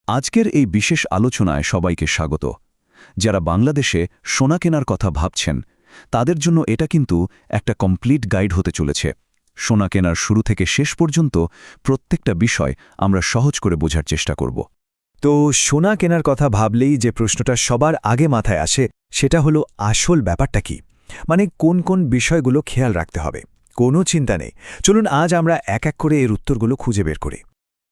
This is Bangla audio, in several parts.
আজকের এই বিশেষ আলোচনায় সবাইকে স্বাগত। যারা বাংলাদেশে সোনা কেনার কথা ভাবছেন তাদের জন্য এটা কিন্তু একটা কমপ্লিট গাইড হতে চলেছে। সোনা কেনার শুরু থেকে শেষ পর্যন্ত প্রত্যেকটা বিষয় আমরা সহজ করে বোঝার চেষ্টা করব। তো সোনা কেনার কথা ভাবলেই যে প্রশ্নটা সবার আগে মাথায় আসে সেটা হলো আসল ব্যাপারটা কি, মানে কোন কোন বিষয়গুলো খেয়াল রাখতে হবে। কোনো চিন্তা নেই, চলুন আজ আমরা এক এক করে এর উত্তরগুলো খুঁজে বের করি।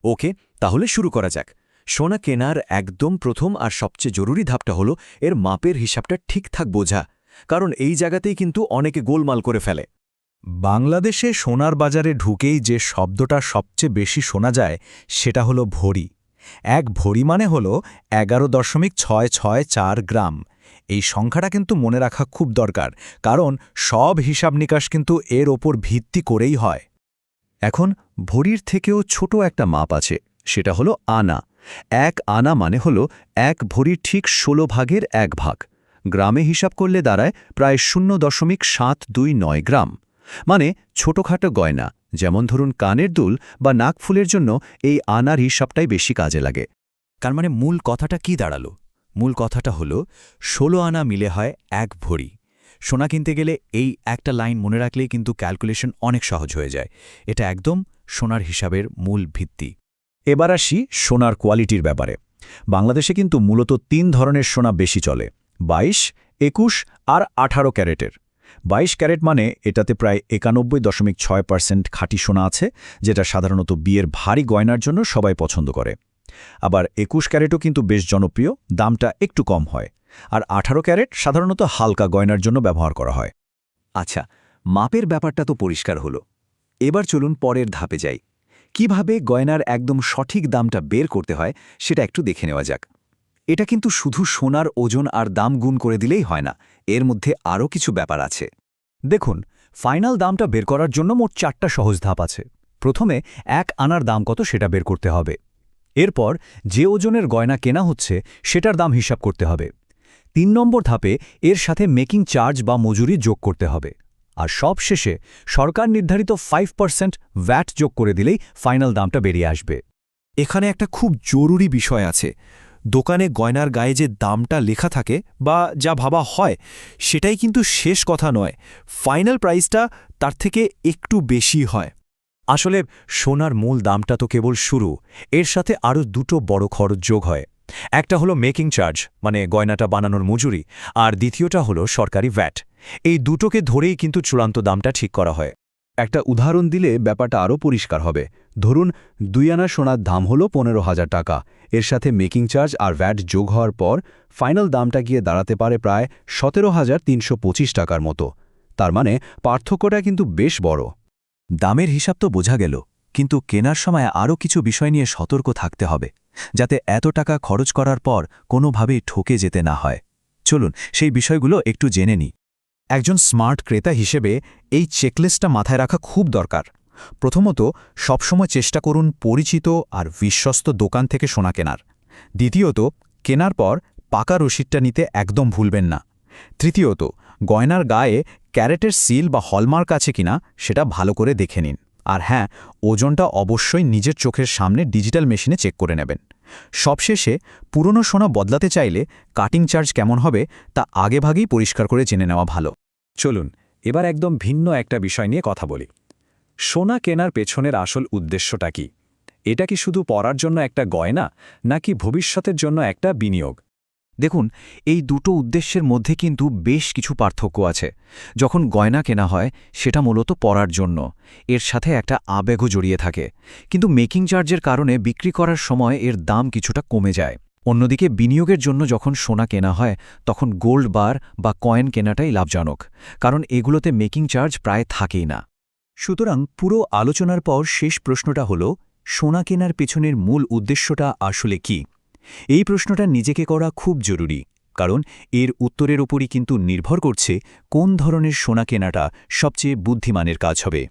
ওকে, তাহলে শুরু করা যাক। সোনা কেনার একদম প্রথম আর সবচেয়ে জরুরি ধাপটা হলো এর মাপের হিসাবটা ঠিকঠাক বোঝা, কারণ এই জায়গাতেই কিন্তু অনেকে গোলমাল করে ফেলে। বাংলাদেশে সোনার বাজারে ঢুকেই যে শব্দটা সবচেয়ে বেশি শোনা যায় সেটা হলো ভরি। এক ভরি মানে হলো 11.664 গ্রাম। এই সংখ্যাটা কিন্তু মনে রাখা খুব দরকার, কারণ সব হিসাব নিকাশ কিন্তু এর ওপর ভিত্তি করেই হয়। এখন ভরির থেকেও ছোট একটা মাপ আছে, সেটা হলো আনা। এক আনা মানে হলো এক ভরির ঠিক 16 ভাগের 1 ভাগ। গ্রামে হিসাব করলে দাঁড়ায় প্রায় 0.729 গ্রাম। মানে ছোটখাটো গয়না, যেমন ধরুন কানের দুল বা নাকফুলের জন্য এই আনার হিসাবটাই বেশি কাজে লাগে। তার মানে মূল কথাটা কি দাঁড়ালো? মূল কথাটা হলো 16 আনা মিলে হয় 1 ভরি। সোনা কিনতে গেলে এই একটা লাইন মনে রাখলেই কিন্তু ক্যালকুলেশন অনেক সহজ হয়ে যায়। এটা একদম সোনার হিসাবের মূল ভিত্তি। এবার আসি সোনার কোয়ালিটির ব্যাপারে। বাংলাদেশে কিন্তু মূলত 3 ধরনের সোনা বেশি চলে: 22, 21 আর 18 ক্যারেটের। 22 ক্যারেট মানে এটাতে প্রায় 91.6% খাঁটি সোনা আছে, যেটা সাধারণত বিয়ের ভারী গয়নার জন্য সবাই পছন্দ করে। আবার 21 ক্যারেটও কিন্তু বেশ জনপ্রিয়, দামটা একটু কম হয়। আর 18 ক্যারেট সাধারণত হালকা গয়নার জন্য ব্যবহার করা হয়। আচ্ছা, মাপের ব্যাপারটা তো পরিষ্কার হলো। এবার চলুন পরের ধাপে যাই। কিভাবে গয়নার একদম সঠিক দামটা বের করতে হয় সেটা একটু দেখে নেওয়া যাক। এটা কিন্তু শুধু সোনার ওজন আর দাম গুণ করে দিলেই হয় না, এর মধ্যে আরও কিছু ব্যাপার আছে। দেখুন, ফাইনাল দামটা বের করার জন্য মোট 4টা সহজ ধাপ আছে। প্রথমে 1 আনার দাম কত সেটা বের করতে হবে। এরপর যে ওজনের গয়না কেনা হচ্ছে সেটার দাম হিসাব করতে হবে। 3 নম্বর ধাপে এর সাথে মেকিং চার্জ বা মজুরি যোগ করতে হবে। আর সব শেষে সরকার নির্ধারিত 5% ভ্যাট যোগ করে দিলেই ফাইনাল দামটা বেরিয়ে আসবে। এখানে একটা খুব জরুরি বিষয় আছে। দোকানে গয়নার গায়ে যে দামটা লেখা থাকে বা যা ভাবা হয় সেটাই কিন্তু শেষ কথা নয়, ফাইনাল প্রাইসটা তার থেকে একটু বেশি হয়। আসলে সোনার মূল দামটা তো কেবল শুরু, এর সাথে আরও 2টো বড় খরচ যোগ হয়। একটা হলো মেকিং চার্জ, মানে গয়নাটা বানানোর মজুরি, আর দ্বিতীয়টা হলো সরকারি ভ্যাট। এই দুটোকে ধরেই কিন্তু চূড়ান্ত দামটা ঠিক করা হয়। একটা উদাহরণ দিলে ব্যাপারটা আরও পরিষ্কার হবে। ধরুন 2 আনা সোনার দাম হলো 15,000 টাকা। এর সাথে মেকিং চার্জ আর ভ্যাট যোগ হওয়ার পর ফাইনাল দামটা গিয়ে দাঁড়াতে পারে প্রায় 17,325 টাকার মতো। তার মানে পার্থক্যটা কিন্তু বেশ বড়। দামের হিসাব তো বোঝা গেল, কিন্তু কেনার সময় আরও কিছু বিষয় নিয়ে সতর্ক থাকতে হবে, যাতে এত টাকা খরচ করার পর কোনোভাবেই ঠকে যেতে না হয়। চলুন সেই বিষয়গুলো একটু জেনে নিই। একজন স্মার্ট ক্রেতা হিসেবে এই চেকলিস্টটা মাথায় রাখা খুব দরকার। প্রথমত, সবসময় চেষ্টা করুন পরিচিত আর বিশ্বস্ত দোকান থেকে সোনা কেনার। দ্বিতীয়ত, কেনার পর পাকা রসিদটা নিতে একদম ভুলবেন না। তৃতীয়ত, গয়নার গায়ে ক্যারেটের সিল বা হলমার্ক আছে কিনা সেটা ভালো করে দেখে নিন। আর হ্যাঁ, ওজনটা অবশ্যই নিজের চোখের সামনে ডিজিটাল মেশিনে চেক করে নেবেন। সবশেষে, পুরনো সোনা বদলাতে চাইলে কাটিং চার্জ কেমন হবে তা আগেভাগেই পরিষ্কার করে জেনে নেওয়া ভালো। চলুন এবার একদম ভিন্ন একটা বিষয় নিয়ে কথা বলি। সোনা কেনার পেছনের আসল উদ্দেশ্যটা কি? এটা কি শুধু পরার জন্য একটা গয়না, নাকি ভবিষ্যতের জন্য একটা বিনিয়োগ? দেখুন, এই দুটো উদ্দেশ্যের মধ্যে কিন্তু বেশ কিছু পার্থক্য আছে। যখন গয়না কেনা হয় সেটা মূলত পরার জন্য, এর সাথে একটা আবেগও জড়িয়ে থাকে। কিন্তু মেকিং চার্জের কারণে বিক্রি করার সময় এর দাম কিছুটা কমে যায়। অন্যদিকে বিনিয়োগের জন্য যখন সোনা কেনা হয় তখন গোল্ড বার বা কয়েন কেনাটাই লাভজনক, কারণ এগুলোতে মেকিং চার্জ প্রায় থাকেই না। সুতরাং পুরো আলোচনার পর শেষ প্রশ্নটা হলো, সোনা কেনার পেছনের মূল উদ্দেশ্যটা আসলে কি? এই প্রশ্নটা নিজেকে করা খুব জরুরি, কারণ এর উত্তরের উপরই কিন্তু নির্ভর করছে কোন ধরনের সোনা কেনাটা সবচেয়ে বুদ্ধিমানের কাজ হবে।